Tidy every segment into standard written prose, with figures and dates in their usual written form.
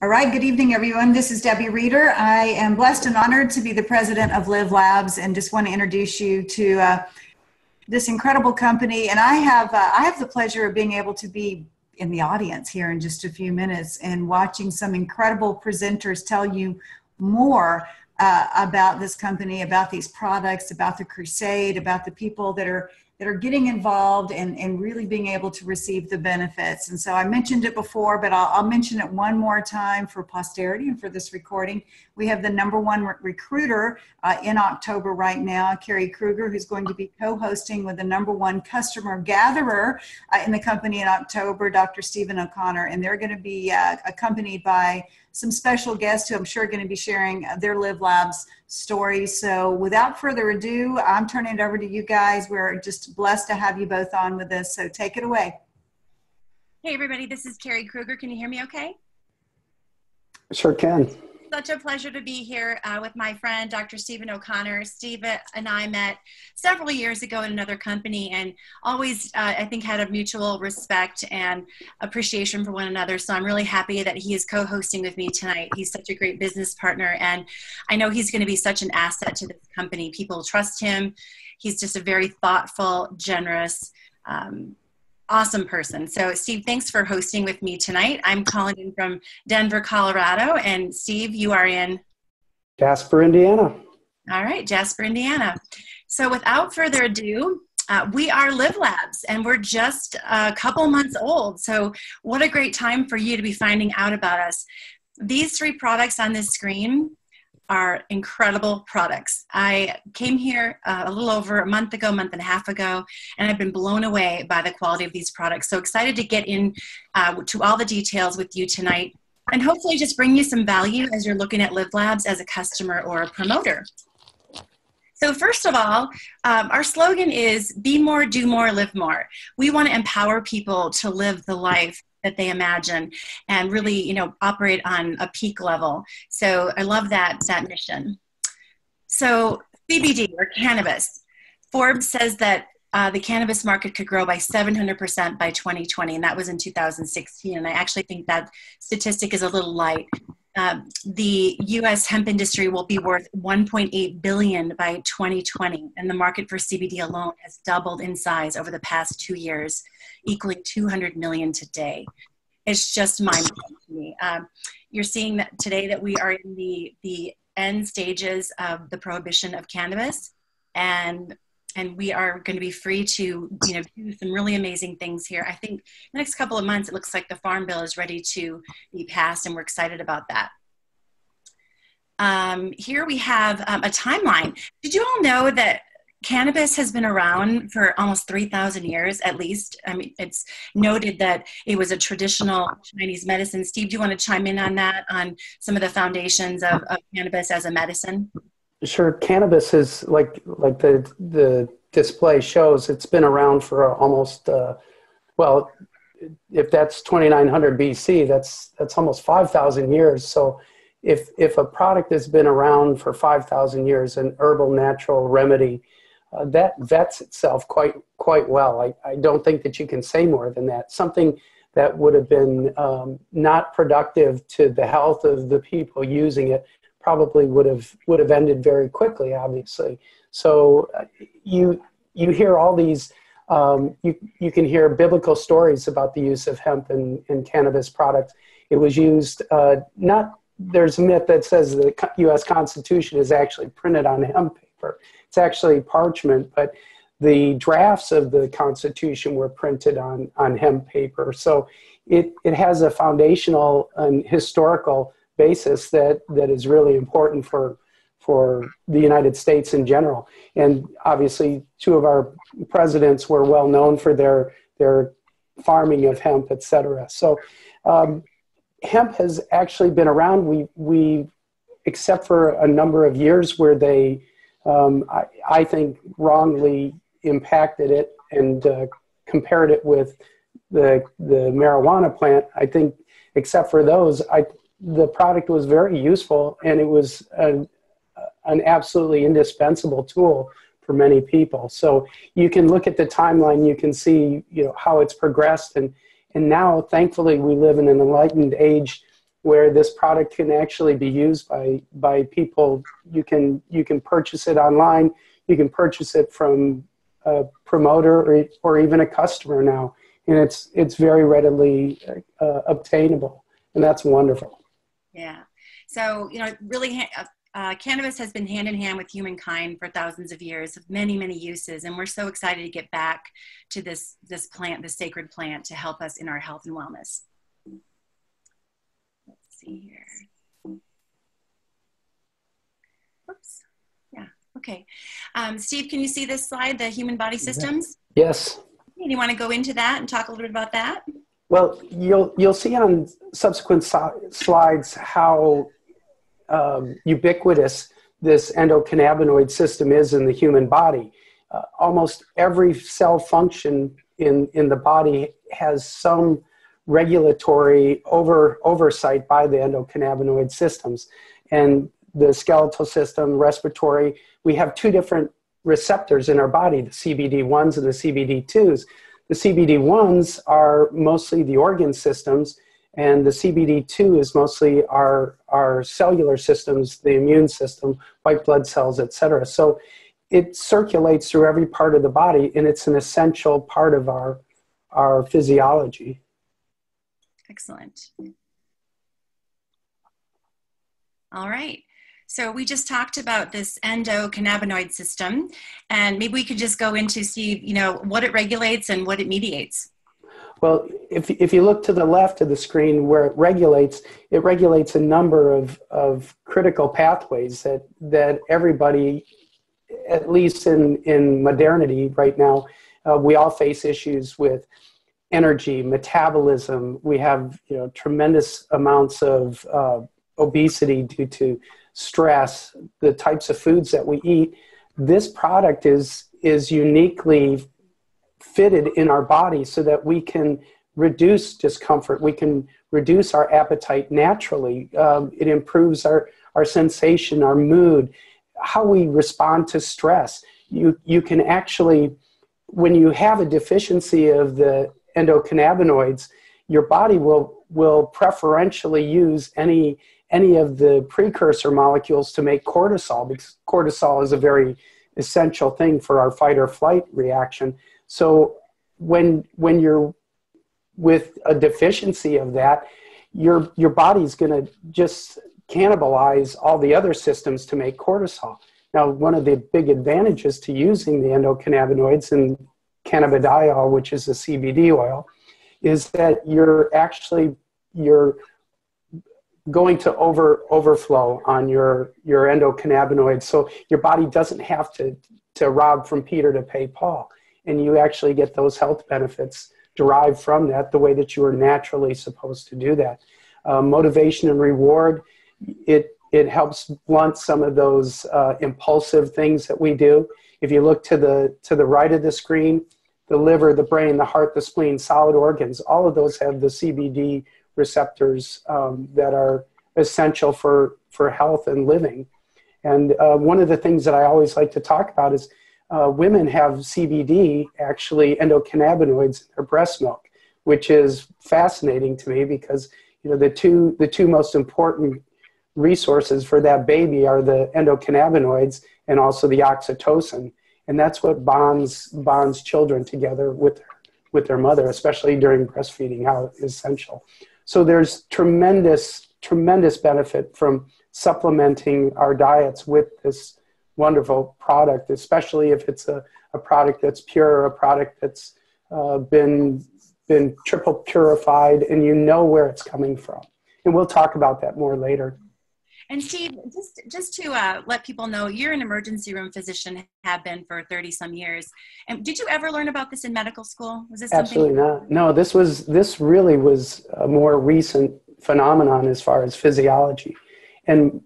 All right, good evening, everyone. This is Debbie Reeder. I am blessed and honored to be the president of Live Labs, and just want to introduce you to this incredible company. And I have the pleasure of being able to be in the audience here in just a few minutes and watching some incredible presenters tell you more about this company, about these products, about the crusade, about the people that are getting involved and really being able to receive the benefits. And so I mentioned it before, but I'll mention it one more time for posterity and for this recording. We have the #1 recruiter in October right now, Kary Kruger, who's going to be co-hosting with the #1 customer gatherer in the company in October, Dr. Stephen O'Connor. And they're going to be accompanied by some special guests who I'm sure are going to be sharing their Live Labs stories. So without further ado, I'm turning it over to you guys. We're just blessed to have you both on with us. So take it away. Hey everybody, this is Kary Kruger. Can you hear me okay? Sure can. Such a pleasure to be here with my friend, Dr. Stephen O'Connor. Steve and I met several years ago in another company and always, I think, had a mutual respect and appreciation for one another. So I'm really happy that he is co-hosting with me tonight. He's such a great business partner, and I know he's going to be such an asset to this company. People trust him. He's just a very thoughtful, generous, awesome person. So Steve, thanks for hosting with me tonight. I'm calling in from Denver, Colorado, and Steve, you are in? Jasper, Indiana. All right, Jasper, Indiana. So without further ado, we are Live Labs, and we're just a couple months old. So what a great time for you to be finding out about us. These 3 products on this screen are incredible products. I came here a little over a month and a half ago, and I've been blown away by the quality of these products. So excited to get in to all the details with you tonight, and hopefully just bring you some value as you're looking at Live Labs as a customer or a promoter. So first of all, our slogan is be more, do more, live more. We want to empower people to live the life that they imagine and really, you know, operate on a peak level. So I love that mission. So CBD, or cannabis, Forbes says that the cannabis market could grow by 700% by 2020, and that was in 2016. And I actually think that statistic is a little light. The U.S. hemp industry will be worth $1.8 billion by 2020, and the market for CBD alone has doubled in size over the past 2 years, equaling $200 million today. It's just mind-blowing to me. You're seeing that today that we are in the end stages of the prohibition of cannabis, and we are going to be free to, you know, do some really amazing things here. I think the next couple of months, it looks like the Farm Bill is ready to be passed, and we're excited about that. Here we have a timeline. Did you all know that cannabis has been around for almost 3,000 years at least? I mean, it's noted that it was a traditional Chinese medicine. Steve, do you want to chime in on that, on some of the foundations of cannabis as a medicine? Sure. Cannabis is like the display shows. It's been around for almost well, if that's 2900 BC, that's almost 5,000 years. So if a product has been around for 5,000 years, an herbal natural remedy, that vets itself quite well. I don't think that you can say more than that. Something that would have been not productive to the health of the people using it probably would have ended very quickly, obviously. So you hear all these, you can hear biblical stories about the use of hemp and cannabis products. It was used, there's a myth that says the U.S. Constitution is actually printed on hemp paper. It's actually parchment, but the drafts of the Constitution were printed on hemp paper. So it has a foundational and historical basis that is really important for the United States in general. And obviously 2 of our presidents were well known for their farming of hemp, et cetera. So hemp has actually been around. We except for a number of years where they, I think, wrongly impacted it and compared it with the marijuana plant. I think except for those, the product was very useful, and it was an absolutely indispensable tool for many people. So you can look at the timeline, you can see, you know, how it's progressed, and now thankfully we live in an enlightened age where this product can actually be used by people. You can purchase it online. You can purchase it from a promoter or even a customer now, and it's very readily obtainable, and that's wonderful. Yeah. So, you know, really, cannabis has been hand in hand with humankind for thousands of years, of many, many uses, and we're so excited to get back to this plant, this sacred plant, to help us in our health and wellness. Let's see here. Oops. Yeah. Okay. Steve, can you see this slide, the human body systems? Yes. Do you want to go into that and talk a little bit about that? Well, you'll see on subsequent slides how ubiquitous this endocannabinoid system is in the human body. Almost every cell function in the body has some regulatory oversight by the endocannabinoid systems. And the skeletal system, respiratory, we have two different receptors in our body, the CBD1s and the CBD2s. The CBD1s are mostly the organ systems, and the CBD2 is mostly our cellular systems, the immune system, white blood cells, etc. So it circulates through every part of the body, and it's an essential part of our physiology. Excellent. All right. So we just talked about this endocannabinoid system, and maybe we could just go into, Steve, you know, what it regulates and what it mediates. Well, if you look to the left of the screen where it regulates a number of critical pathways that everybody, at least in modernity right now, we all face issues with energy, metabolism. We have, you know, tremendous amounts of obesity due to stress, the types of foods that we eat. This product is uniquely fitted in our body so that we can reduce discomfort. We can reduce our appetite naturally. It improves our sensation, our mood, how we respond to stress. You can actually, when you have a deficiency of the endocannabinoids, your body will preferentially use any of the precursor molecules to make cortisol, because cortisol is a very essential thing for our fight or flight reaction. So when you're with a deficiency of that, your body's going to just cannibalize all the other systems to make cortisol. Now, one of the big advantages to using the endocannabinoids and cannabidiol, which is a CBD oil, is that you're going to overflow on your endocannabinoids, so your body doesn't have to rob from Peter to pay Paul, and you actually get those health benefits derived from that the way that you are naturally supposed to do that. Motivation and reward, it helps blunt some of those impulsive things that we do. If you look to the right of the screen, the liver, the brain, the heart, the spleen, solid organs, all of those have the CBD receptors that are essential for health and living. And one of the things that I always like to talk about is women have CBD, actually endocannabinoids, in their breast milk, which is fascinating to me because, you know, the two most important resources for that baby are the endocannabinoids and also the oxytocin. And that's what bonds children together with their mother, especially during breastfeeding, how essential. So there's tremendous benefit from supplementing our diets with this wonderful product, especially if it's a product that's pure, a product that's been triple purified, and you know where it's coming from. And we'll talk about that more later. And Steve, just to let people know, you're an emergency room physician, have been for 30 some years. And did you ever learn about this in medical school? Was this something? Absolutely not. No, this really was a more recent phenomenon as far as physiology. And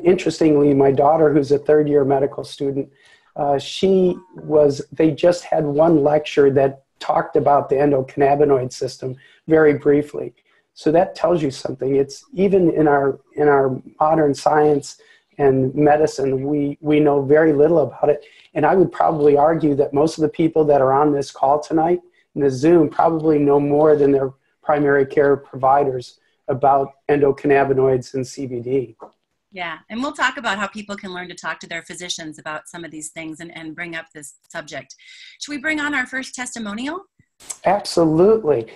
interestingly, my daughter, who's a third-year medical student, they just had one lecture that talked about the endocannabinoid system very briefly. So that tells you something. It's even in our modern science and medicine, we know very little about it. And I would probably argue that most of the people that are on this call tonight in the Zoom probably know more than their primary care providers about endocannabinoids and CBD. Yeah, and we'll talk about how people can learn to talk to their physicians about some of these things and bring up this subject. Should we bring on our first testimonial? Absolutely.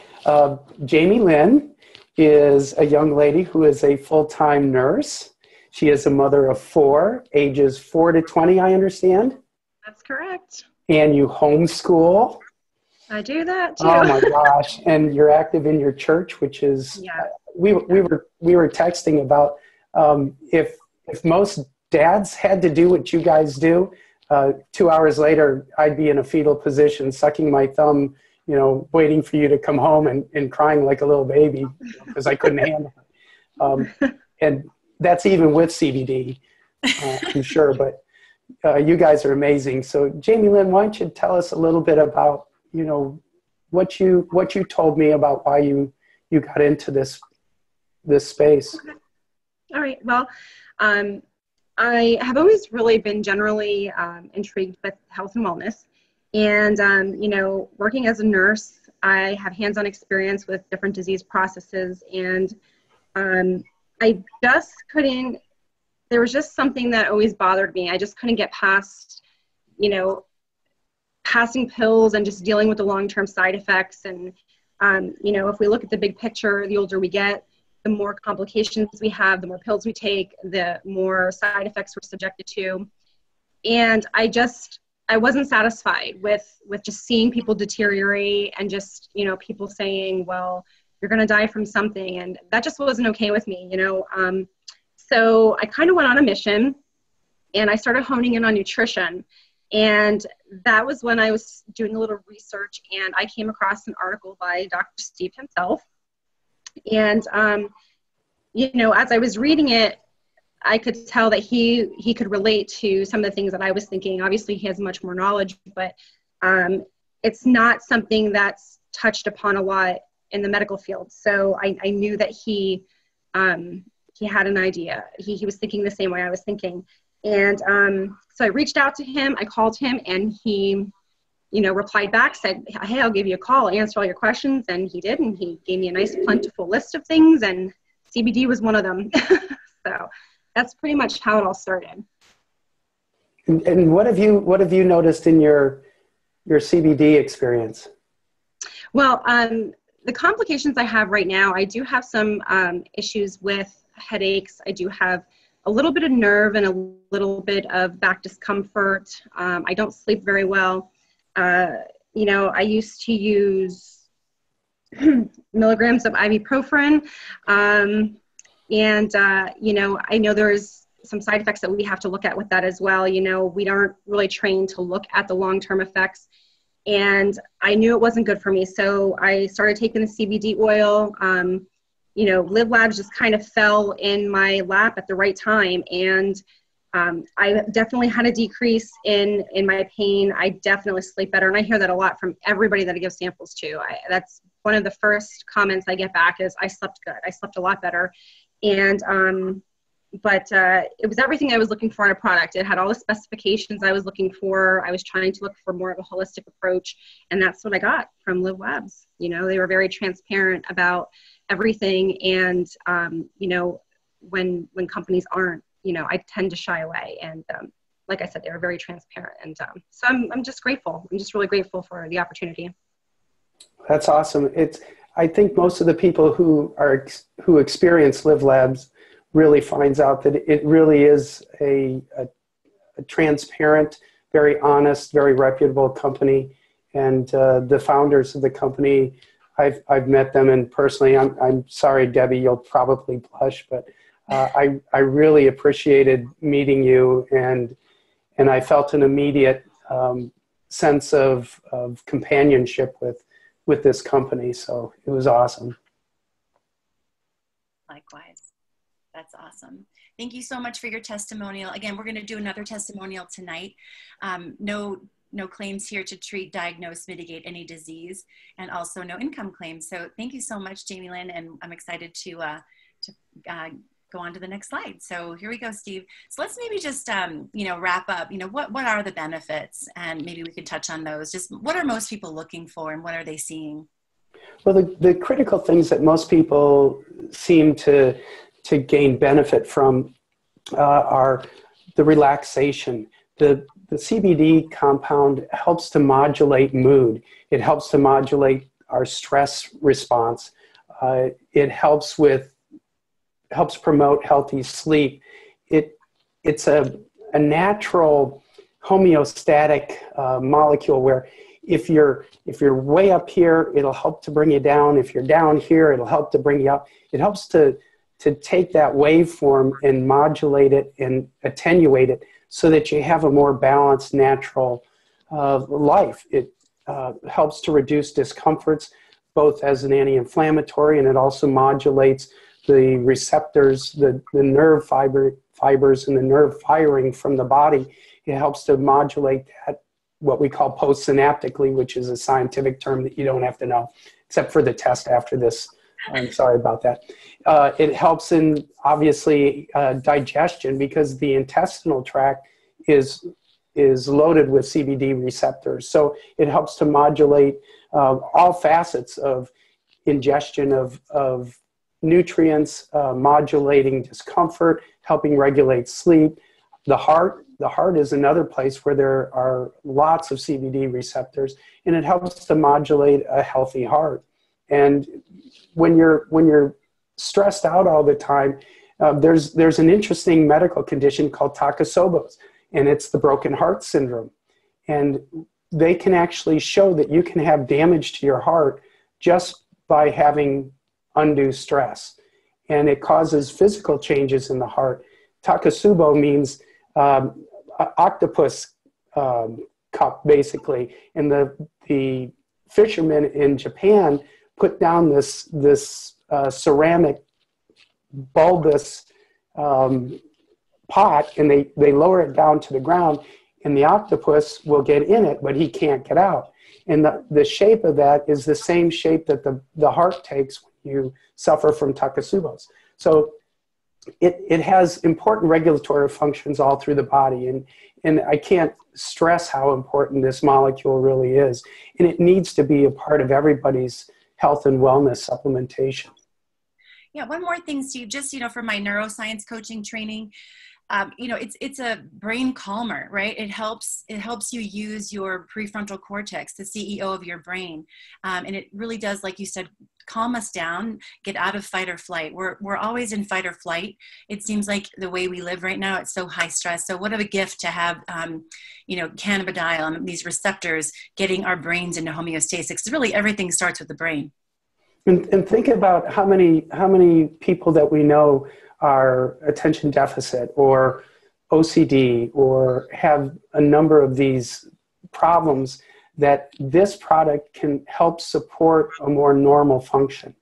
Jamie Lynn is a young lady who is a full-time nurse. She is a mother of 4, ages 4 to 20, I understand. That's correct. And you homeschool. I do that too. Oh my gosh! And you're active in your church, which is we were texting about if most dads had to do what you guys do, 2 hours later I'd be in a fetal position, sucking my thumb, you know, waiting for you to come home and crying like a little baby because I couldn't handle it. And that's even with CBD, I'm sure. But you guys are amazing. So Jamie Lynn, why don't you tell us a little bit about, you know, what you told me about why you got into this space. Okay. All right. Well, I have always really been generally intrigued with health and wellness. And, you know, working as a nurse, I have hands-on experience with different disease processes. And I just couldn't, there was just something that always bothered me. I just couldn't get past, you know, passing pills and just dealing with the long-term side effects. And, you know, if we look at the big picture, the older we get, the more complications we have, the more pills we take, the more side effects we're subjected to. And I wasn't satisfied with just seeing people deteriorate and just, you know, people saying, well, you're going to die from something. And that just wasn't okay with me, you know. So I kind of went on a mission and I started honing in on nutrition. And that was when I was doing a little research and I came across an article by Dr. Steve himself. And, you know, as I was reading it, I could tell that he could relate to some of the things that I was thinking. Obviously, he has much more knowledge, but it's not something that's touched upon a lot in the medical field. So I knew that he had an idea. He was thinking the same way I was thinking. And so I reached out to him, I called him, and he, you know, replied back, said, hey, I'll give you a call, answer all your questions. And he did, and he gave me a nice plentiful list of things, and CBD was one of them. So that's pretty much how it all started. And what have you noticed in your CBD experience? Well, the complications I have right now, I do have some issues with headaches. I do have a little bit of nerve and a little bit of back discomfort. I don't sleep very well. You know, I used to use milligrams of ibuprofen. You know, I know there's some side effects that we have to look at with that as well. You know, we aren't really trained to look at the long-term effects. And I knew it wasn't good for me. So I started taking the CBD oil. You know, Live Labs just kind of fell in my lap at the right time. And I definitely had a decrease in my pain. I definitely sleep better. And I hear that a lot from everybody that I give samples to. That's one of the first comments I get back is I slept good. I slept a lot better. And, it was everything I was looking for in a product. It had all the specifications I was looking for. I was trying to look for more of a holistic approach. And that's what I got from Live Labs. You know, they were very transparent about everything. And, you know, when companies aren't, you know, I tend to shy away. And like I said, they were very transparent. And so I'm just grateful. I'm just really grateful for the opportunity. That's awesome. I think most of the people who experience Live Labs really finds out that it really is a transparent, very honest, very reputable company. And the founders of the company, I've met them, and personally, I'm sorry, Debbie, you'll probably blush, but I really appreciated meeting you, and I felt an immediate sense of companionship with this company. So it was awesome. Likewise. That's awesome. Thank you so much for your testimonial. Again, we're going to do another testimonial tonight. No claims here to treat, diagnose, mitigate any disease, and also no income claims. So thank you so much, Jamie Lynn, and I'm excited to go on to the next slide. So here we go, Steve. So let's maybe just, you know, wrap up, you know, what are the benefits? And maybe we could touch on those. Just what are most people looking for and what are they seeing? Well, the critical things that most people seem to gain benefit from are the relaxation. The CBD compound helps to modulate mood. It helps to modulate our stress response. It helps promote healthy sleep. It's a natural homeostatic molecule where if you're way up here, it'll help to bring you down. If you're down here, it'll help to bring you up. It helps to take that waveform and modulate it and attenuate it so that you have a more balanced, natural life. It helps to reduce discomforts, both as an anti-inflammatory, and it also modulates the receptors, the nerve fibers and the nerve firing from the body. It helps to modulate that, what we call postsynaptically, which is a scientific term that you don't have to know, except for the test after this. I'm sorry about that. It helps in, obviously, digestion, because the intestinal tract is loaded with CBD receptors. So it helps to modulate all facets of ingestion of nutrients, modulating discomfort, helping regulate sleep. The heart is another place where there are lots of CBD receptors, and it helps to modulate a healthy heart. And when you're stressed out all the time, there's an interesting medical condition called Takasobo's, and it's the broken heart syndrome. And they can actually show that you can have damage to your heart just by having undue stress. And it causes physical changes in the heart. Takasubo means octopus cup, basically. And the fishermen in Japan put down this ceramic bulbous pot, and they lower it down to the ground, and the octopus will get in it, but he can't get out. And the shape of that is the same shape that the heart takes when you suffer from Takasubo's. So it has important regulatory functions all through the body. And I can't stress how important this molecule really is. And it needs to be a part of everybody's health and wellness supplementation. Yeah, one more thing, Steve, just, for my neuroscience coaching training, it's a brain calmer, right? It helps you use your prefrontal cortex, the CEO of your brain. And it really does, like you said, calm us down, get out of fight or flight. We're always in fight or flight. It seems like the way we live right now, it's so high stress. So what a gift to have, cannabidiol and these receptors getting our brains into homeostasis. Because really everything starts with the brain. And think about how many people that we know are attention deficit or OCD or have a number of these problems that this product can help support a more normal function.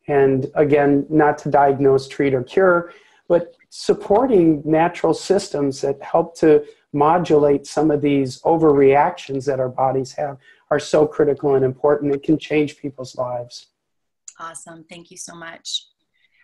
And again, not to diagnose, treat, or cure, but supporting natural systems that help to modulate some of these overreactions that our bodies have are so critical and important. It can change people's lives. Awesome. Thank you so much.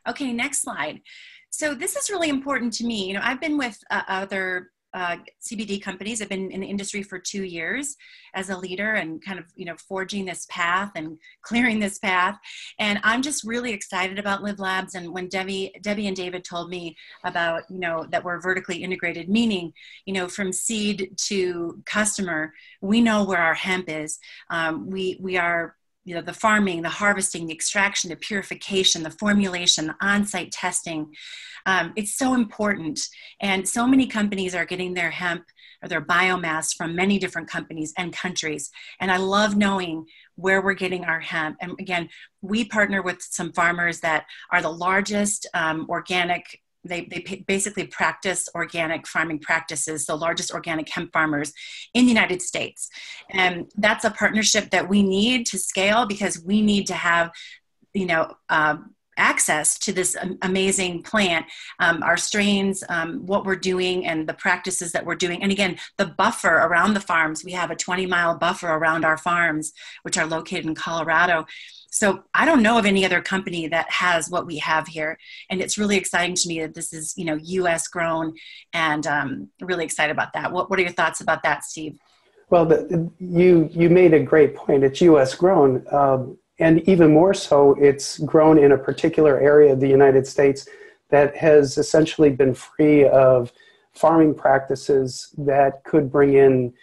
Okay, next slide. So this is really important to me. I've been with other CBD companies. I've been in the industry for 2 years as a leader and kind of, forging this path and clearing this path. And I'm just really excited about Live Labs. And when Debbie and David told me about, that we're vertically integrated, meaning, from seed to customer, we know where our hemp is. We are, the farming, the harvesting, the extraction, the purification, the formulation, the on-site testing. It's so important. And so many companies are getting their hemp or their biomass from many different companies and countries. And I love knowing where we're getting our hemp. And again, we partner with some farmers that are the largest organic. They basically practice organic farming practices, the largest organic hemp farmers in the United States. And that's a partnership that we need to scale because we need to have, access to this amazing plant, our strains, what we're doing and the practices that we're doing. And again, the buffer around the farms, we have a 20-mile buffer around our farms, which are located in Colorado. So I don't know of any other company that has what we have here. And it's really exciting to me that this is, US grown, and really excited about that. What are your thoughts about that, Steve? Well, you made a great point. It's US grown. And even more so, it's grown in a particular area of the United States that has essentially been free of farming practices that could bring in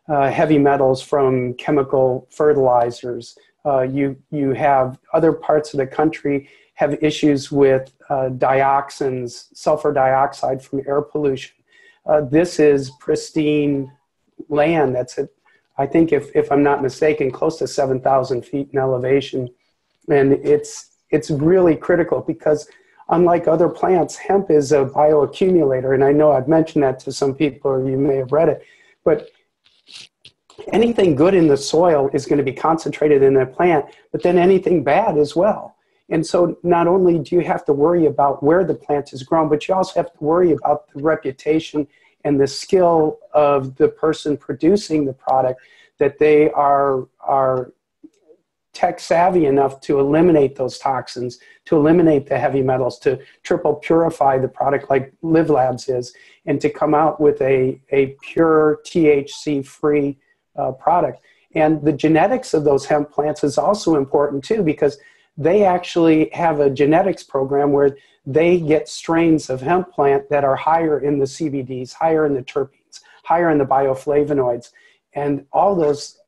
heavy metals from chemical fertilizers. You have other parts of the country have issues with dioxins, sulfur dioxide from air pollution. This is pristine land that's at, I think if I'm not mistaken, close to 7,000 feet in elevation. And it's really critical because unlike other plants, hemp is a bioaccumulator. And I know I've mentioned that to some people, or you may have read it, but anything good in the soil is going to be concentrated in the plant, but then anything bad as well. And so not only do you have to worry about where the plant is grown, but you also have to worry about the reputation and the skill of the person producing the product, that they are tech savvy enough to eliminate those toxins, to eliminate the heavy metals, to triple purify the product like Live Labs is, and to come out with a pure THC-free product. And the genetics of those hemp plants is also important too, because they actually have a genetics program where they get strains of hemp plant that are higher in the CBDs, higher in the terpenes, higher in the bioflavonoids. And all those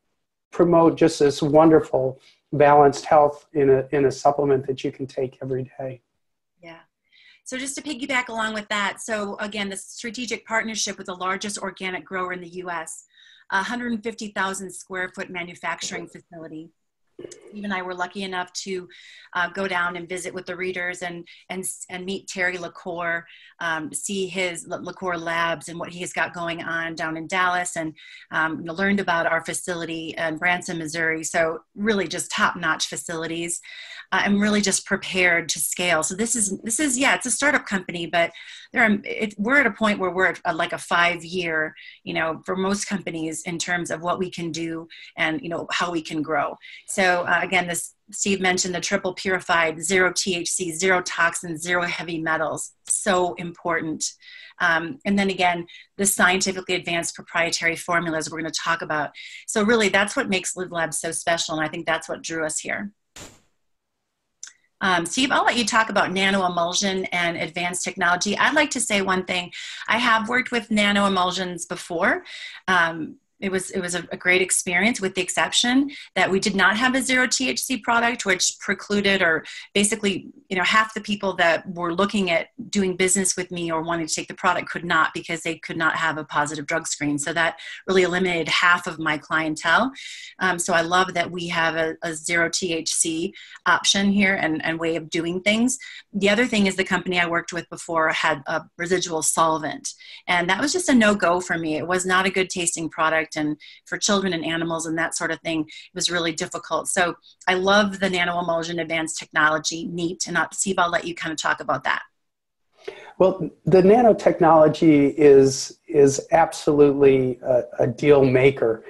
promote just this wonderful balanced health in a supplement that you can take every day. Yeah. So just to piggyback along with that, so again, the strategic partnership with the largest organic grower in the US, 150,000 square foot manufacturing facility. Steve and I were lucky enough to go down and visit with the readers and meet Terry LaCour, see his LaCour Labs and what he's got going on down in Dallas, and learned about our facility in Branson, Missouri. So really just top-notch facilities, and really just prepared to scale. So this is yeah, it's a startup company, but we're at a point where we're at like a 5-year, for most companies in terms of what we can do and how we can grow. So again, Steve mentioned the triple purified, 0 THC, 0 toxins, 0 heavy metals, so important. And then again, the scientifically advanced proprietary formulas we're going to talk about. So really that's what makes Live Labs so special, and I think that's what drew us here. Steve, I'll let you talk about Nano Emulsion and advanced technology. I'd like to say one thing. I have worked with Nano Emulsions before. It was a great experience, with the exception that we did not have a 0 THC product, which precluded, or basically, half the people that were looking at doing business with me or wanting to take the product could not, because they could not have a positive drug screen. So that really eliminated half of my clientele. So I love that we have a 0 THC option here and way of doing things. The other thing is the company I worked with before had a residual solvent, and that was just a no-go for me. It was not a good tasting product. And for children and animals and that sort of thing, it was really difficult. So I love the Nano Emulsion advanced technology, neat. And Steve, I'll let you kind of talk about that. Well, the nanotechnology is absolutely a deal maker.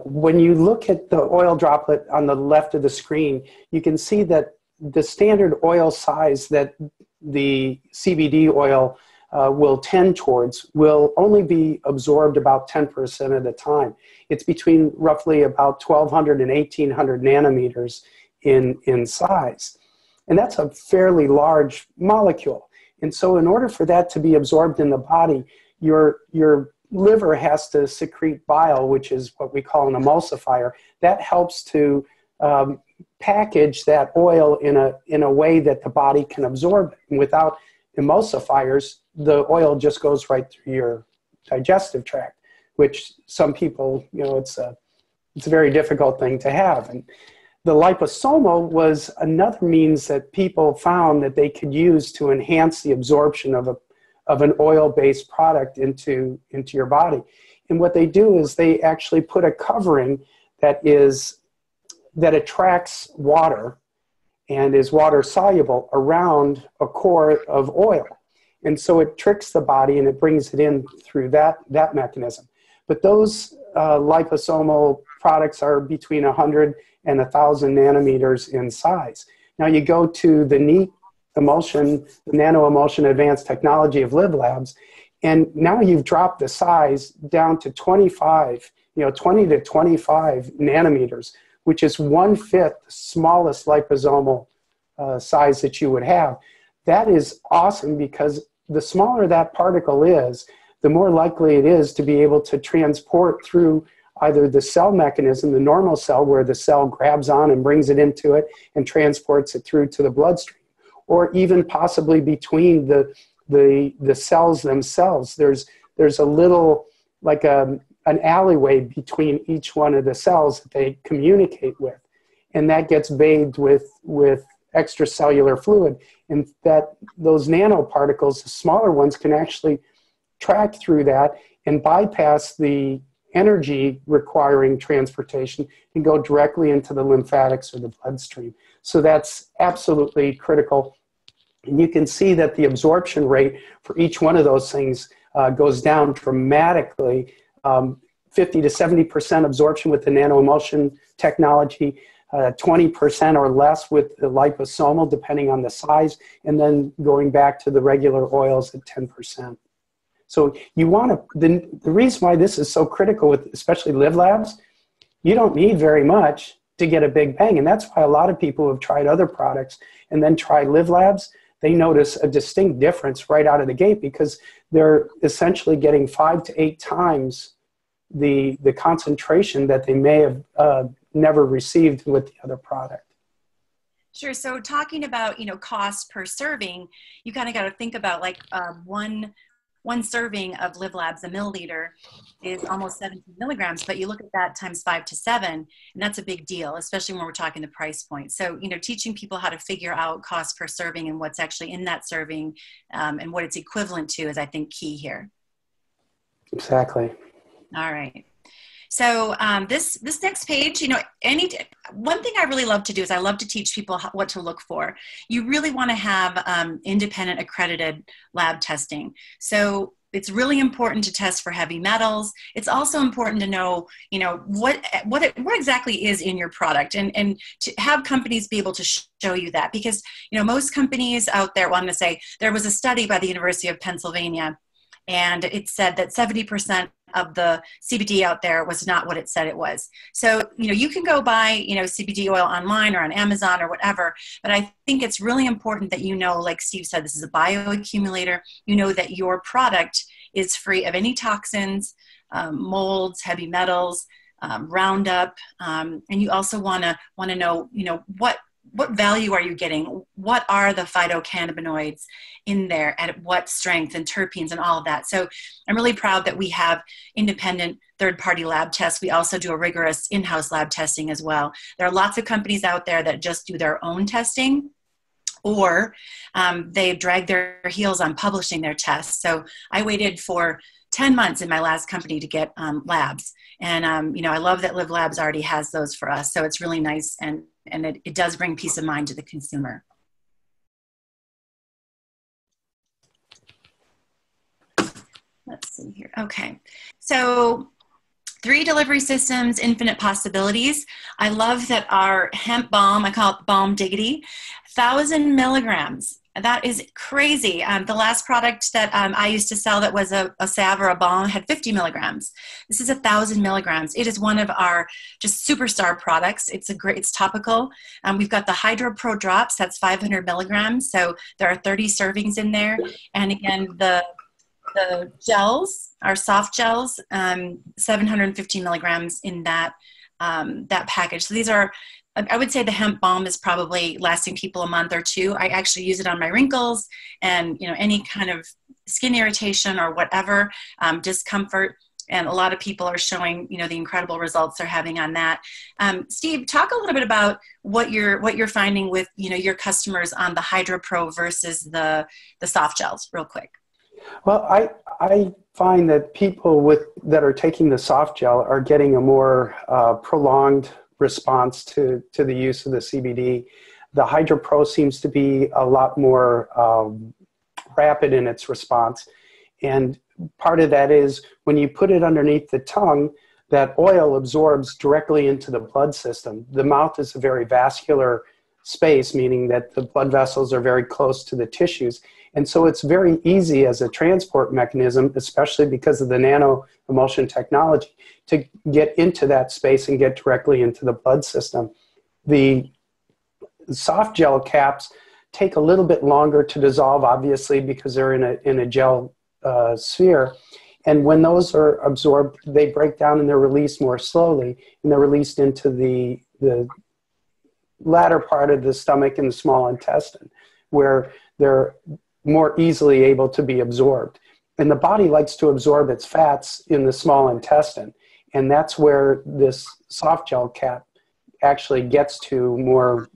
When you look at the oil droplet on the left of the screen, you can see that the standard oil size that the CBD oil will tend towards will only be absorbed about 10% of the time. It's between roughly about 1,200 and 1,800 nanometers in size. And that's a fairly large molecule. And so in order for that to be absorbed in the body, your liver has to secrete bile, which is what we call an emulsifier. That helps to package that oil in a way that the body can absorb it. And without emulsifiers, the oil just goes right through your digestive tract, which some people, it's a very difficult thing to have. And the liposomal was another means that people found that they could use to enhance the absorption of an oil-based product into your body. And what they do is they actually put a covering that attracts water and is water soluble around a core of oil. And so it tricks the body and it brings it in through that mechanism. But those liposomal products are between 100 and 1,000 nanometers in size. Now you go to the neat emulsion, the Nano Emulsion advanced technology of Live Labs, and now you've dropped the size down to 20 to 25 nanometers, which is 1/5 the smallest liposomal size that you would have. That is awesome, because the smaller that particle is, the more likely it is to be able to transport through either the cell mechanism, the normal cell, where the cell grabs on and brings it into it and transports it through to the bloodstream, or even possibly between the cells themselves. There's a little, like an alleyway between each one of the cells that they communicate with, and that gets bathed with extracellular fluid, and that those nanoparticles, the smaller ones, can actually track through that and bypass the energy requiring transportation and go directly into the lymphatics or the bloodstream. So that's absolutely critical. And you can see that the absorption rate for each one of those things goes down dramatically. 50 to 70% absorption with the Nano Emulsion technology, 20% or less with the liposomal, depending on the size, and then going back to the regular oils at 10%. So you want to, the reason why this is so critical with especially Live Labs, you don't need very much to get a big bang. And that's why a lot of people who have tried other products and then try Live Labs, they notice a distinct difference right out of the gate, because they're essentially getting 5 to 8 times the concentration that they may have never received with the other product. Sure. So talking about, cost per serving, you kind of got to think about like one serving of Live Labs, a milliliter, is almost 17 milligrams, but you look at that times 5 to 7, and that's a big deal, especially when we're talking the price point. So, teaching people how to figure out cost per serving and what's actually in that serving and what it's equivalent to is, I think, key here. Exactly. All right. So this next page, one thing I really love to do is I love to teach people what to look for. You really want to have independent accredited lab testing. So it's really important to test for heavy metals. It's also important to know, what exactly is in your product, and to have companies be able to show you that, because, most companies out there, I'm going to say there was a study by the University of Pennsylvania, and it said that 70% of the CBD out there was not what it said it was. So, you can go buy, CBD oil online or on Amazon or whatever, but I think it's really important that like Steve said, this is a bioaccumulator. That your product is free of any toxins, molds, heavy metals, Roundup, and you also want to know, what value are you getting? What are the phytocannabinoids in there, at what strength, and terpenes and all of that? So I'm really proud that we have independent third-party lab tests. We also do a rigorous in-house lab testing as well. There are lots of companies out there that just do their own testing, or they drag their heels on publishing their tests. So I waited for 10 months in my last company to get labs. And, I love that Live Labs already has those for us. So it's really nice, and it does bring peace of mind to the consumer. Let's see here. Okay. So 3 delivery systems, infinite possibilities. I love that our hemp balm, I call it Balm Diggity, 1,000 milligrams. That is crazy. The last product that I used to sell that was a salve or a balm had 50 milligrams. This is 1,000 milligrams. It is one of our just superstar products. It's topical. We've got the Hydro Pro drops. That's 500 milligrams. So there are 30 servings in there. And again, the gels, our soft gels, 750 milligrams in that package. So these are, I would say the hemp balm is probably lasting people a month or 2. I actually use it on my wrinkles and, any kind of skin irritation or whatever, discomfort. And a lot of people are showing, the incredible results they're having on that. Steve, talk a little bit about what you're finding with, your customers on the Hydro Pro versus the soft gels real quick. Well, I find that people that are taking the soft gel are getting a more prolonged response to the use of the CBD. The Hydro Pro seems to be a lot more rapid in its response. And part of that is when you put it underneath the tongue, that oil absorbs directly into the blood system. The mouth is a very vascular space, meaning that the blood vessels are very close to the tissues. And so it's very easy as a transport mechanism, especially because of the nano emulsion technology, to get into that space and get directly into the blood system. The soft gel caps take a little bit longer to dissolve, obviously, because they're in a gel sphere. And when those are absorbed, they break down and they're released more slowly, and they're released into the latter part of the stomach and the small intestine, where they're more easily able to be absorbed. And the body likes to absorb its fats in the small intestine, and that's where this soft gel cap actually gets to more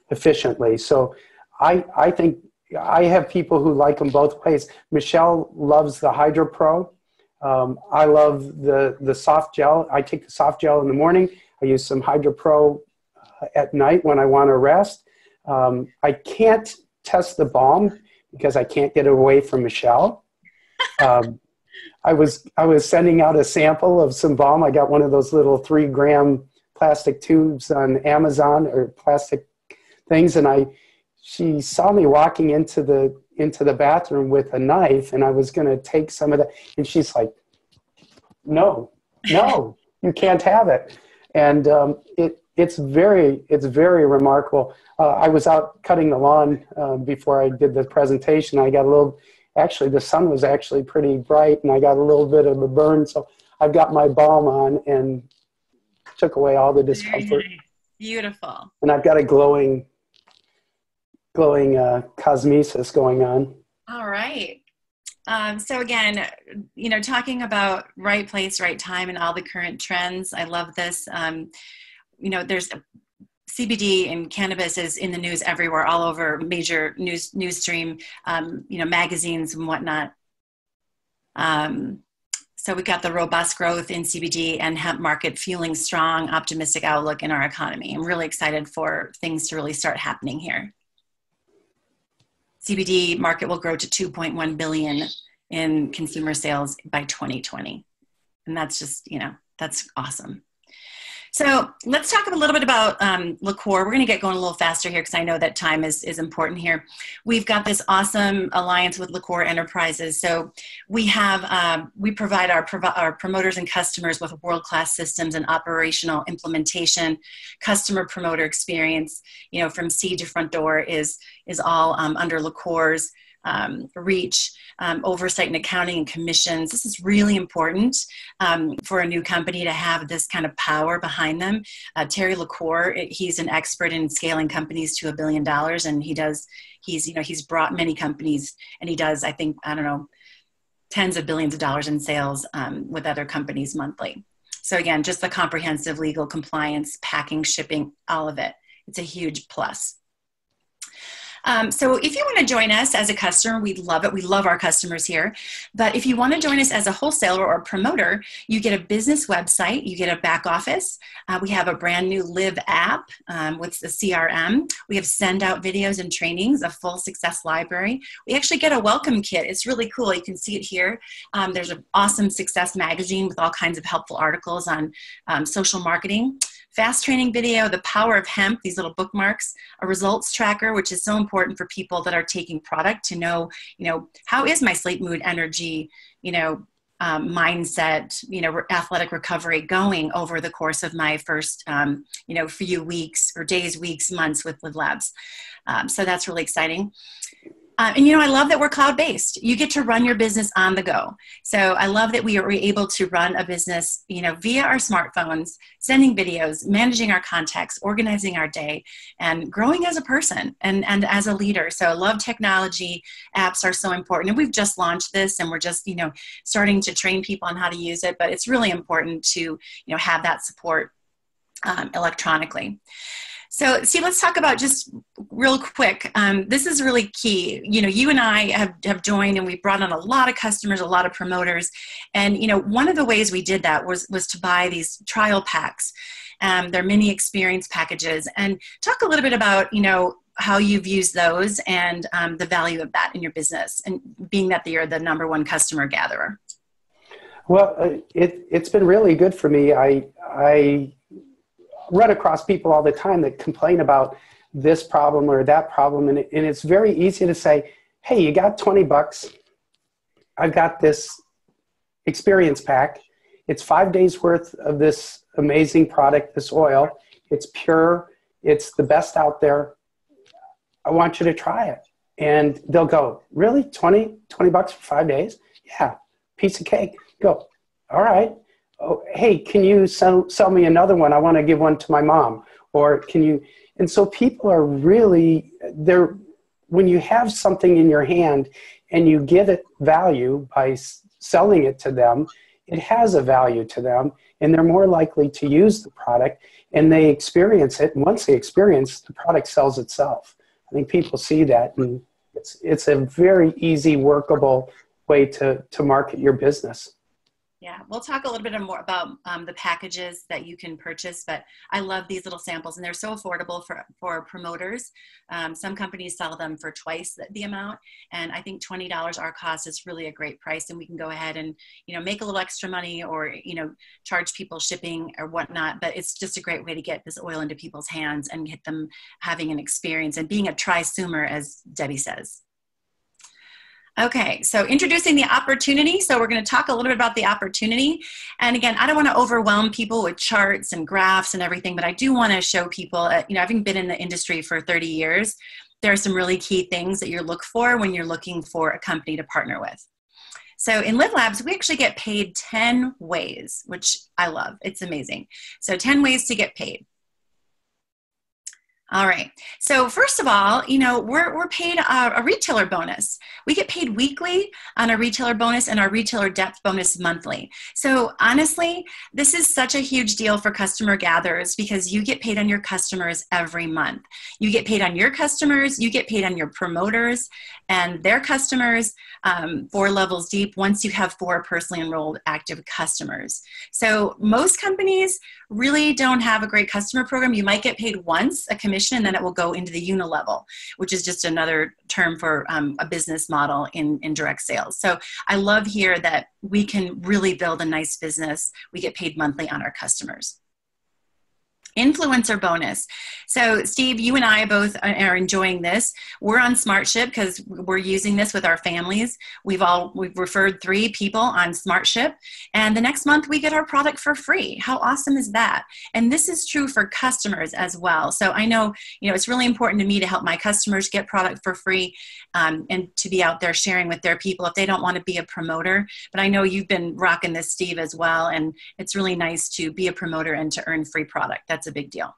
efficiently. So I think I have people who like them both ways. Michelle loves the Hydro Pro. I love the soft gel. I take the soft gel in the morning. I use some Hydro Pro at night when I want to rest. I can't test the balm because I can't get it away from Michelle. I was sending out a sample of some balm. I got one of those little 3-gram plastic tubes on Amazon, or plastic things, and she saw me walking into the bathroom with a knife, and I was going to take some of that, and she's like, no, you can't have it. And it's very remarkable. I was out cutting the lawn before I did the presentation. I got a little, actually the sun was actually pretty bright, and I got a little bit of a burn, so I've got my balm on and took away all the discomfort. Nice. Beautiful. And I've got a glowing cosmesis going on. All right. So again, talking about right place, right time, and all the current trends. I love this. There's CBD and cannabis is in the news everywhere, all over major news stream, magazines and whatnot. So we've got the robust growth in CBD and hemp market fueling strong, optimistic outlook in our economy. I'm really excited for things to really start happening here. CBD market will grow to 2.1 billion in consumer sales by 2020. And that's just, that's awesome. So let's talk a little bit about liqueur. We're going to get going a little faster here because I know that time is important here. We've got this awesome alliance with Liqueur Enterprises. So we have we provide our promoters and customers with world-class systems and operational implementation. Customer promoter experience, from seed to front door is all under Liqueur's reach. Oversight and accounting and commissions. This is really important for a new company to have this kind of power behind them. Terry Liqueur, he's an expert in scaling companies to $1 billion, and he's brought many companies, and he does, I think, tens of billions of dollars in sales with other companies monthly. So again, just the comprehensive legal compliance, packing, shipping, all of it. It's a huge plus. So if you want to join us as a customer, we'd love it. We love our customers here. But if you want to join us as a wholesaler or a promoter, you get a business website, you get a back office. We have a brand new Live app with the CRM. We have send out videos and trainings, a full success library. We actually get a welcome kit. It's really cool. You can see it here. There's an awesome success magazine with all kinds of helpful articles on social marketing. Fast training video, the power of hemp, these little bookmarks, a results tracker, which is so important for people that are taking product to know, how is my sleep, mood, energy, mindset, athletic recovery going over the course of my first, few weeks or days, weeks, months with Live Labs. So that's really exciting. And I love that we're cloud-based. You get to run your business on the go. So I love that we are able to run a business, via our smartphones, sending videos, managing our contacts, organizing our day, and growing as a person and as a leader. So I love technology. Apps are so important. And we've just launched this, and we're just, starting to train people on how to use it. But it's really important to, have that support electronically. So, let's talk about just real quick. This is really key. You and I have joined, and we've brought on a lot of customers, a lot of promoters. And, one of the ways we did that was to buy these trial packs. They're mini experience packages. And talk a little bit about, how you've used those and the value of that in your business, and being that you're the #1 customer gatherer. Well, it's been really good for me. run across people all the time that complain about this problem or that problem. And it's very easy to say, hey, you got $20. I've got this experience pack. It's 5 days worth of this amazing product, this oil. It's pure. It's the best out there. I want you to try it. And they'll go, really? $20 for 5 days? Yeah, piece of cake. Go, all right. Oh, hey, can you sell me another one? I want to give one to my mom. Or can you? And so people are really, when you have something in your hand and you give it value by selling it to them, it has a value to them, and they're more likely to use the product, and they experience it. And once they experience, the product sells itself. I think people see that, and it's a very easy, workable way to market your business. Yeah, we'll talk a little bit more about the packages that you can purchase, but I love these little samples, and they're so affordable for promoters. Some companies sell them for twice the amount, and I think $20 our cost is really a great price, and we can go ahead and, you know, make a little extra money, or, you know, charge people shipping or whatnot, but it's just a great way to get this oil into people's hands and get them having an experience and being a tri-sumer, as Debbie says. Okay, so introducing the opportunity. So we're going to talk a little bit about the opportunity. And again, I don't want to overwhelm people with charts and graphs and everything, but I do want to show people, you know, having been in the industry for 30 years, there are some really key things that you look for when you're looking for a company to partner with. So in Live Labs, we actually get paid 10 ways, which I love. It's amazing. So 10 ways to get paid. All right. So first of all, you know, we're paid a retailer bonus. We get paid weekly on a retailer bonus and our retailer depth bonus monthly. So honestly, this is such a huge deal for customer gatherers because you get paid on your customers every month. You get paid on your customers, you get paid on your promoters and their customers, 4 levels deep once you have 4 personally enrolled active customers. So most companies really don't have a great customer program. You might get paid once a commission, and then it will go into the unilevel, which is just another term for a business model in direct sales. So I love here that we can really build a nice business. We get paid monthly on our customers. Influencer bonus. So Steve, you and I both are enjoying this. We're on SmartShip because we're using this with our families. We've referred 3 people on SmartShip, and the next month we get our product for free. How awesome is that? And this is true for customers as well. So I know, you know, it's really important to me to help my customers get product for free and to be out there sharing with their people if they don't want to be a promoter. But I know you've been rocking this, Steve, as well, and it's really nice to be a promoter and to earn free product. That's a big deal.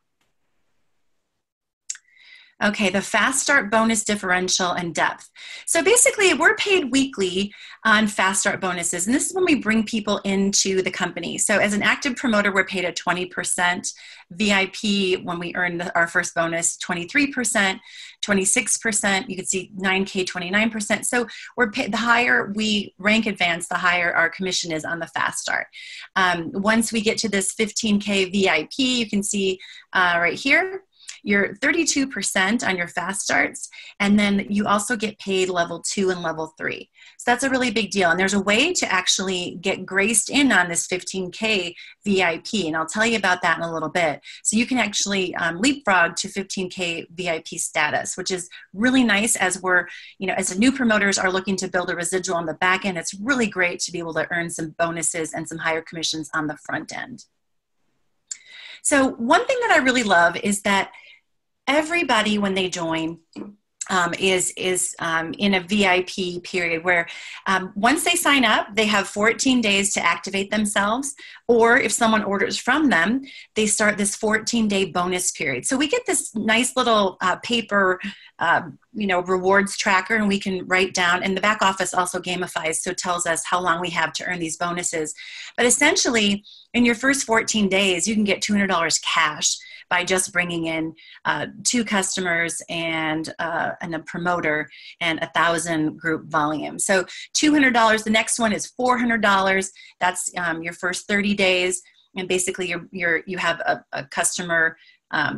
Okay, the fast start bonus differential and depth. So basically we're paid weekly on fast start bonuses, and this is when we bring people into the company. So as an active promoter, we're paid at 20%, VIP when we earn our first bonus, 23%, 26%, you can see 9K, 29%. So we're paid, the higher we rank advance, the higher our commission is on the fast start. Once we get to this 15K VIP, you can see right here, you're 32% on your fast starts, and then you also get paid level 2 and level 3. So that's a really big deal. And there's a way to actually get graced in on this 15K VIP, and I'll tell you about that in a little bit. So you can actually leapfrog to 15K VIP status, which is really nice as we're, you know, as the new promoters are looking to build a residual on the back end. It's really great to be able to earn some bonuses and some higher commissions on the front end. So one thing that I really love is that everybody, when they join, is in a VIP period where once they sign up, they have 14 days to activate themselves, or if someone orders from them, they start this 14-day bonus period. So we get this nice little paper, you know, rewards tracker, and we can write down, and the back office also gamifies, so it tells us how long we have to earn these bonuses. But essentially, in your first 14 days, you can get $200 cash by just bringing in 2 customers and a promoter and 1,000 group volume. So $200. The next one is $400. That's your first 30 days, and basically you have a customer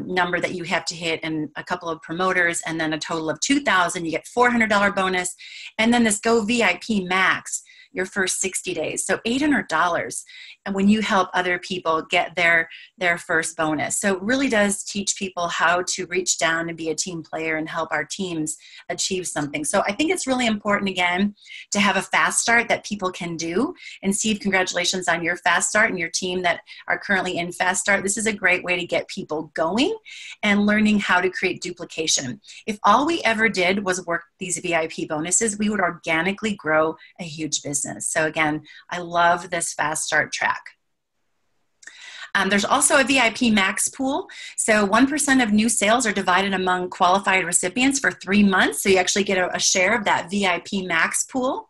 number that you have to hit and a couple of promoters, and then a total of 2,000. You get $400 bonus, and then this Go VIP Max. your first 60 days. So $800. And when you help other people get their first bonus. So it really does teach people how to reach down and be a team player and help our teams achieve something. So I think it's really important, again, to have a fast start that people can do. And Steve, congratulations on your fast start and your team that are currently in fast start. This is a great way to get people going and learning how to create duplication. If all we ever did was work these VIP bonuses, we would organically grow a huge business. So again, I love this fast start track. There's also a VIP max pool. So 1% of new sales are divided among qualified recipients for 3 months. So you actually get a share of that VIP max pool.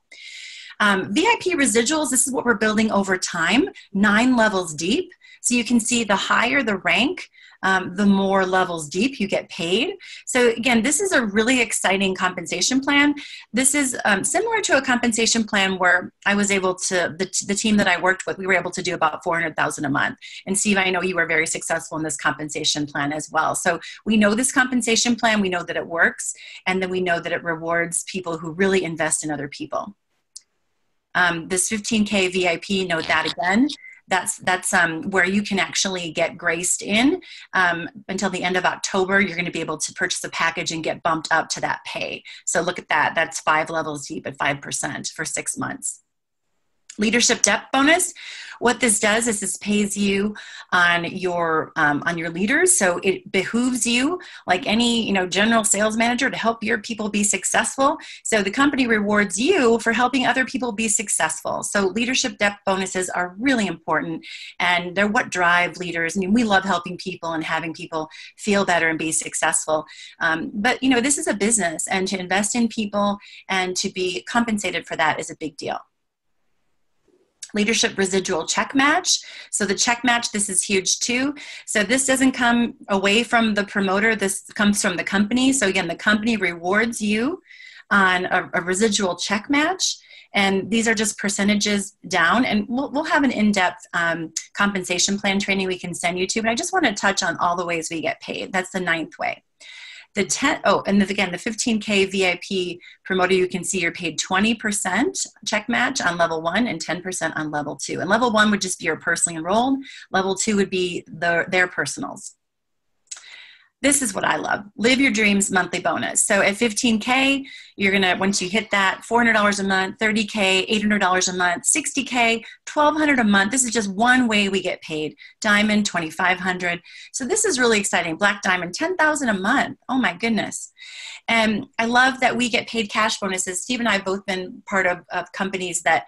VIP residuals, this is what we're building over time, 9 levels deep. So you can see the higher the rank, the more levels deep you get paid. So again, this is a really exciting compensation plan. This is similar to a compensation plan where I was able to, the team that I worked with, we were able to do about $400,000 a month. And Steve, I know you were very successful in this compensation plan as well. So we know this compensation plan, we know that it works, and then we know that it rewards people who really invest in other people. This 15K VIP, note that again. That's where you can actually get graced in until the end of October. You're going to be able to purchase a package and get bumped up to that pay. So look at that. That's 5 levels deep at 5% for 6 months. Leadership depth bonus. What this does is this pays you on your leaders. So it behooves you, like any general sales manager, to help your people be successful. So the company rewards you for helping other people be successful. So leadership depth bonuses are really important, and they're what drive leaders. I mean, we love helping people and having people feel better and be successful. But this is a business, and to invest in people and to be compensated for that is a big deal. Leadership residual check match. So the check match, this is huge too. So this doesn't come away from the promoter. This comes from the company. So again, the company rewards you on a residual check match. And these are just percentages down. And we'll have an in-depth compensation plan training we can send you to. But I just want to touch on all the ways we get paid. That's the 9th way. And then again, the 15K VIP promoter, you can see you're paid 20% check match on level 1 and 10% on level 2. And level 1 would just be your personally enrolled. Level 2 would be their personals. This is what I love. Live your dreams monthly bonus. So at 15K, you're going to, once you hit that, $400 a month, 30K, $800 a month, 60K, $1,200 a month. This is just one way we get paid. Diamond, $2,500. So this is really exciting. Black Diamond, $10,000 a month. Oh my goodness. And I love that we get paid cash bonuses. Steve and I have both been part of companies that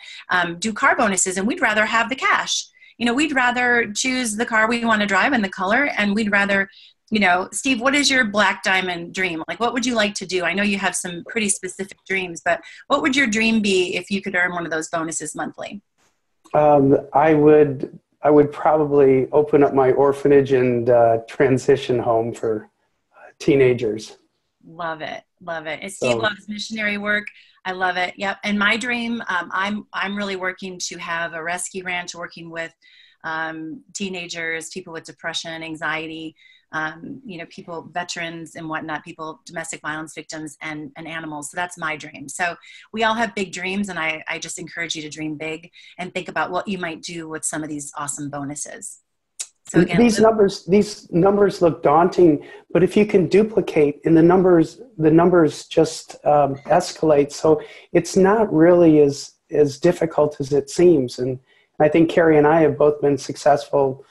do car bonuses, and we'd rather have the cash. We'd rather choose the car we want to drive and the color, and we'd rather, Steve, what is your Black Diamond dream? Like, what would you like to do? I know you have some pretty specific dreams, but what would your dream be if you could earn one of those bonuses monthly? I would probably open up my orphanage and transition home for teenagers. Love it. Love it. And Steve loves missionary work. I love it. Yep. And my dream, I'm really working to have a rescue ranch working with teenagers, people with depression, anxiety, people, veterans and whatnot, people, domestic violence victims and animals. So that's my dream. So we all have big dreams, and I just encourage you to dream big and think about what you might do with some of these awesome bonuses. So again, these numbers look daunting, but if you can duplicate, and the numbers just escalate. So it's not really as difficult as it seems. And I think Kary and I have both been successful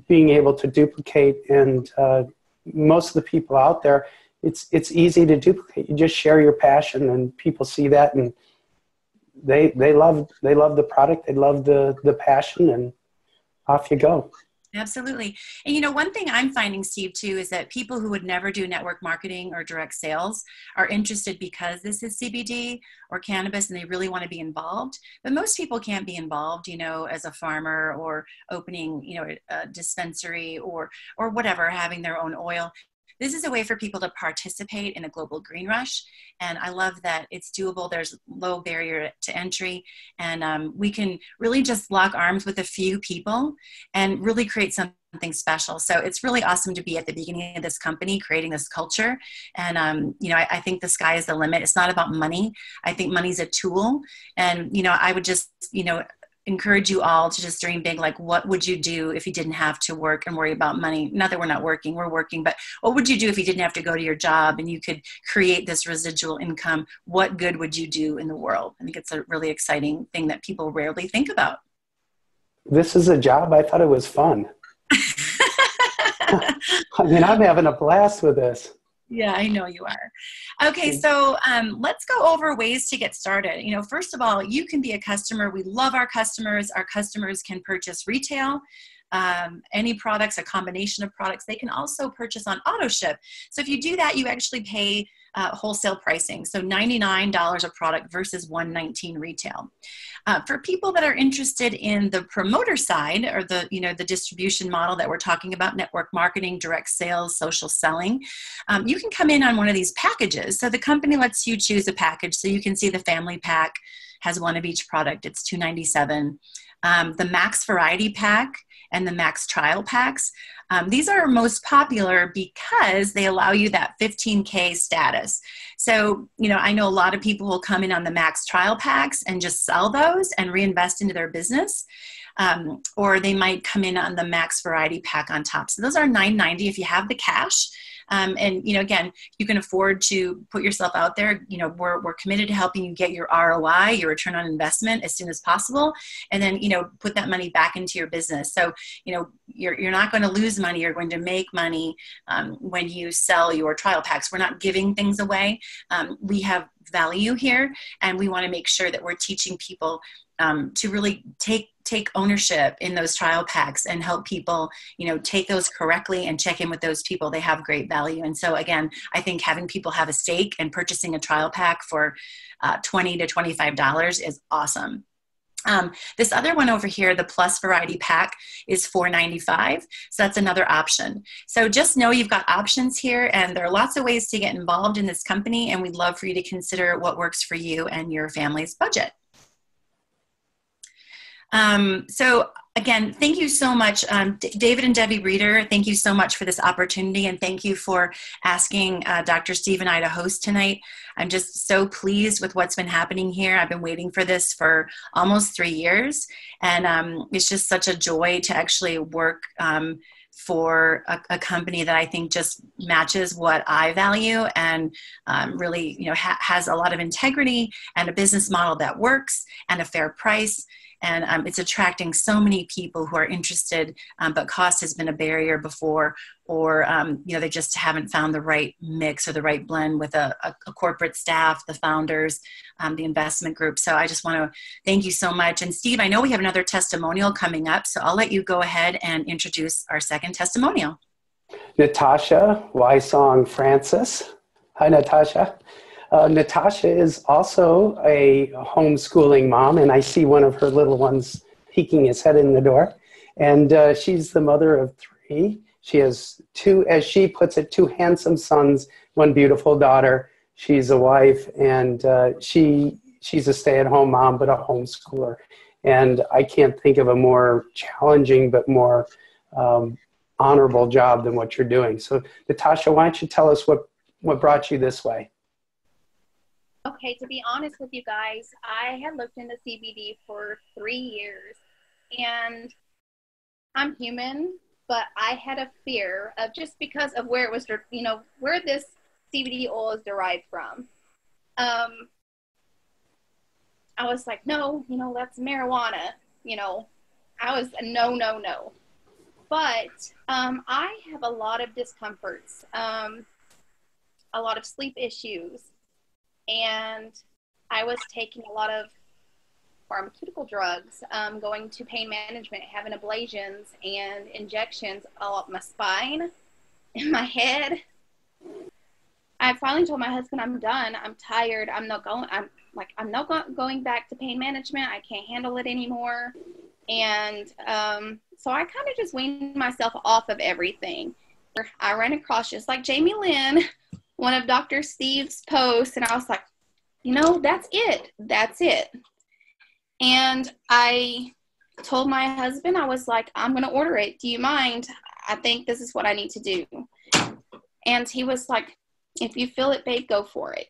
being able to duplicate, and most of the people out there, it's easy to duplicate. You just share your passion, and people see that, and they love the product, they love the passion, and off you go. Absolutely. And one thing I'm finding, Steve, too, is that people who would never do network marketing or direct sales are interested because this is CBD or cannabis and they really want to be involved. But most people can't be involved, as a farmer or opening, a dispensary or whatever, having their own oil. this is a way for people to participate in a global green rush. And I love that it's doable. There's low barrier to entry, and we can really just lock arms with a few people and really create something special. So it's really awesome to be at the beginning of this company, creating this culture. And, you know, I think the sky is the limit. It's not about money. I think money's a tool. And, you know, I would just, you know, encourage you all to just dream big. Like, what would you do if you didn't have to work and worry about money? Not that we're not working, we're working, but what would you do if you didn't have to go to your job and you could create this residual income? What good would you do in the world? I think it's a really exciting thing that people rarely think about. This is a job. I thought it was fun. I mean, I'm having a blast with this. Yeah, I know you are. Okay, so let's go over ways to get started. You know, first of all, you can be a customer. We love our customers. Our customers can purchase retail, any products, a combination of products. They can also purchase on auto ship. So if you do that, you actually pay wholesale pricing. So $99 a product versus $119 retail. For people that are interested in the promoter side, or the, you know, the distribution model that we're talking about, network marketing, direct sales, social selling, you can come in on one of these packages. So the company lets you choose a package. So you can see the family pack has one of each product. It's $297. The max variety pack and the max trial packs. These are most popular because they allow you that 15K status. So, you know, I know a lot of people will come in on the max trial packs and just sell those and reinvest into their business. Or they might come in on the max variety pack on top. So those are $990 if you have the cash. And, you know, again, you can afford to put yourself out there. You know, we're committed to helping you get your ROI, your return on investment, as soon as possible. And then, you know, put that money back into your business. So, you know, you're not going to lose money. You're going to make money when you sell your trial packs. We're not giving things away. We have value here, and we want to make sure that we're teaching people to really take ownership in those trial packs and help people, you know, take those correctly and check in with those people. They have great value. And so again, I think having people have a stake and purchasing a trial pack for $20 to $25 is awesome. This other one over here, the plus variety pack, is $495. So that's another option. So just know you've got options here, and there are lots of ways to get involved in this company, and we'd love for you to consider what works for you and your family's budget. So again, thank you so much, David and Debbie Reeder. Thank you so much for this opportunity, and thank you for asking Dr. Steve and I to host tonight. I'm just so pleased with what's been happening here. I've been waiting for this for almost 3 years, and it's just such a joy to actually work for a company that I think just matches what I value, and really, you know, has a lot of integrity and a business model that works and a fair price. And it's attracting so many people who are interested, but cost has been a barrier before, or you know, they just haven't found the right mix or the right blend with a corporate staff, the founders, the investment group. So I just want to thank you so much. And Steve, I know we have another testimonial coming up, so I'll let you go ahead and introduce our second testimonial. Natasha Wysong Francis. Hi, Natasha. Natasha is also a homeschooling mom, and I see one of her little ones peeking his head in the door. And she's the mother of 3. She has 2, as she puts it, 2 handsome sons, 1 beautiful daughter. She's a wife, and she's a stay-at-home mom, but a homeschooler. And I can't think of a more challenging but more honorable job than what you're doing. So, Natasha, why don't you tell us what brought you this way? Okay, to be honest with you guys, I had looked into CBD for 3 years, and I'm human, but I had a fear of, just because of where it was, you know, where this CBD oil is derived from. I was like, no, you know, that's marijuana. You know, I was no. But I have a lot of discomforts, a lot of sleep issues. And I was taking a lot of pharmaceutical drugs, going to pain management, having ablations and injections all up my spine, in my head. I finally told my husband, I'm done. I'm tired. I'm not going back to pain management. I can't handle it anymore. And so I kind of just weaned myself off of everything. I ran across, just like Jamie Lynn, one of Dr. Steve's posts, and I was like, you know, that's it. That's it. And I told my husband, I was like, I'm going to order it. Do you mind? I think this is what I need to do. And he was like, if you feel it, babe, go for it.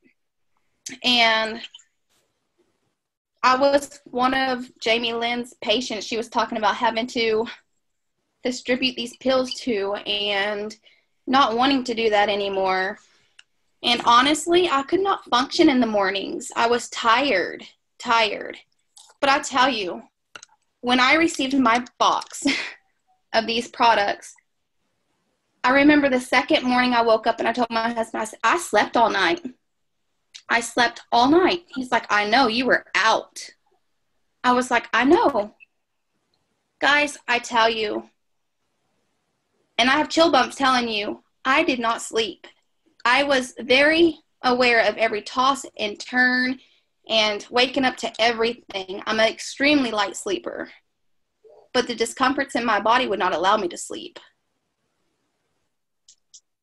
And I was one of Jamie Lynn's patients she was talking about having to distribute these pills to and not wanting to do that anymore. And honestly, I could not function in the mornings. I was tired. But I tell you, when I received my box of these products, I remember the second morning I woke up and I told my husband, I said, I slept all night. I slept all night. He's like, I know, you were out. I was like, I know. Guys, I tell you, and I have chill bumps telling you, I did not sleep. I was very aware of every toss and turn and waking up to everything. I'm an extremely light sleeper, but the discomforts in my body would not allow me to sleep.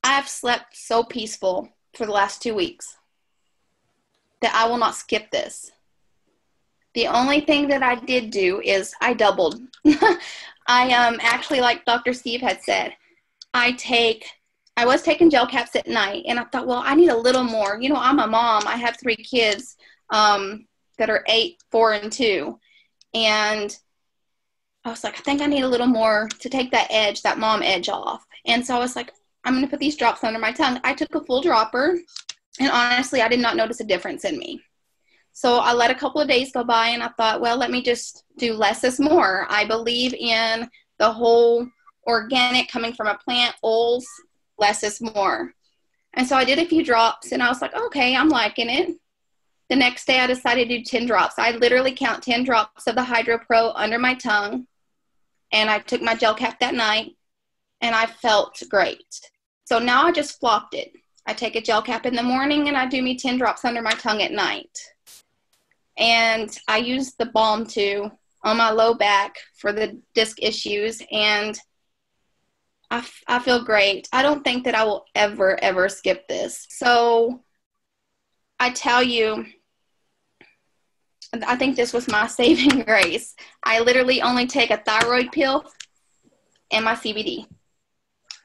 I have slept so peaceful for the last 2 weeks that I will not skip this. The only thing that I did do is I doubled. I actually, like Dr. Steve had said, I was taking gel caps at night, and I thought, well, I need a little more. You know, I'm a mom. I have 3 kids that are 8, 4, and 2. And I was like, I think I need a little more to take that edge, that mom edge off. And so I was like, I'm going to put these drops under my tongue. I took a full dropper, and honestly, I did not notice a difference in me. So I let a couple of days go by, and I thought, well, let me just do less is more. I believe in the whole organic coming from a plant, oils, less is more. And so I did a few drops, and I was like, okay, I'm liking it. The next day I decided to do 10 drops. I literally count 10 drops of the Hydro Pro under my tongue, and I took my gel cap that night, and I felt great. So now I just flopped it. I take a gel cap in the morning, and I do me 10 drops under my tongue at night. And I use the balm too on my low back for the disc issues, and I feel great. I don't think that I will ever skip this. So I tell you, I think this was my saving grace. I literally only take a thyroid pill and my CBD.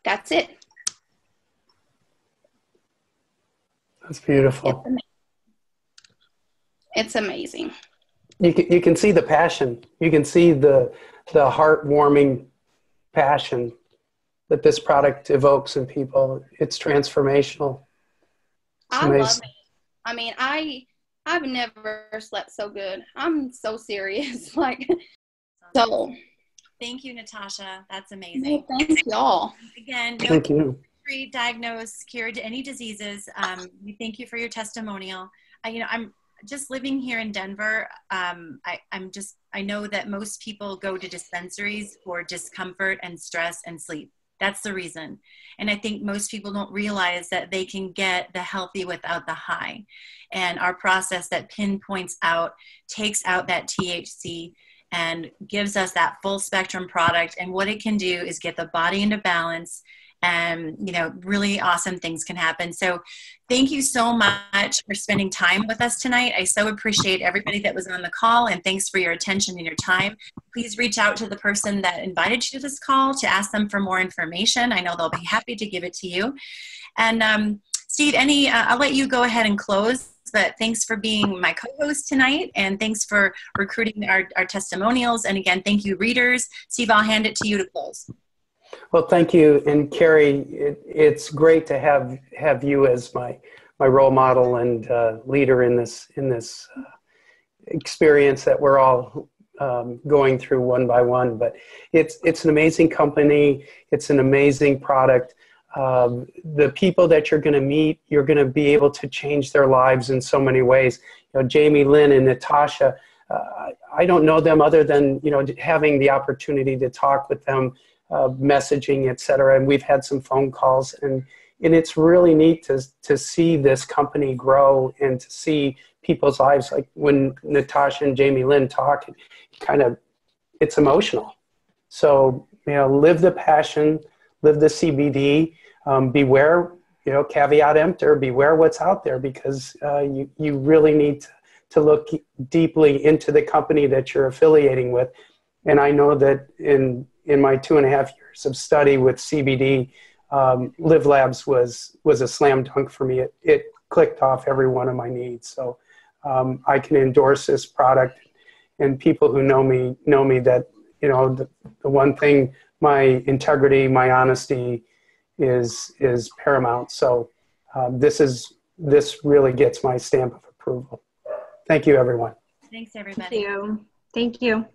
That's it. That's beautiful. It's amazing. You can see the passion. You can see the heartwarming passion that this product evokes in people. It's transformational. It's I amazing. love it. I mean, I've never slept so good. I'm so serious. Like, so. Thank you, Natasha. That's amazing. No, thank y'all. Again, Thank you. Diagnose, cured any diseases. We thank you for your testimonial. I'm just living here in Denver. I know that most people go to dispensaries for discomfort and stress and sleep. That's the reason. And I think most people don't realize that they can get the healthy without the high. And our process that pinpoints out, takes out that THC and gives us that full spectrum product. And what it can do is get the body into balance, and really awesome things can happen. So thank you so much for spending time with us tonight. I so appreciate everybody that was on the call, and thanks for your attention and your time. Please reach out to the person that invited you to this call to ask them for more information. I know they'll be happy to give it to you. And Steve, I'll let you go ahead and close, but thanks for being my co-host tonight, and thanks for recruiting our testimonials. And again, thank you, readers. Steve, I'll hand it to you to close. Well, thank you. And Kary, it's great to have you as my role model and leader in this experience that we're all going through one by one. But it's an amazing company. It's an amazing product. The people that you're going to meet, you're going to be able to change their lives in so many ways. Jamie Lynn and Natasha, I don't know them other than having the opportunity to talk with them, messaging, etc. And we've had some phone calls, and it's really neat to see this company grow and to see people's lives. Like when Natasha and Jamie Lynn talk, it's emotional. So live the passion, live the CBD. Beware, caveat emptor, beware what's out there, because you really need to look deeply into the company that you're affiliating with. And I know that in my 2.5 years of study with CBD, Live Labs was a slam dunk for me. It clicked off every one of my needs. So I can endorse this product, and people who know me that, the one thing, my integrity, my honesty is paramount. So this really gets my stamp of approval. Thank you, everyone. Thanks, everybody. Thank you. Thank you.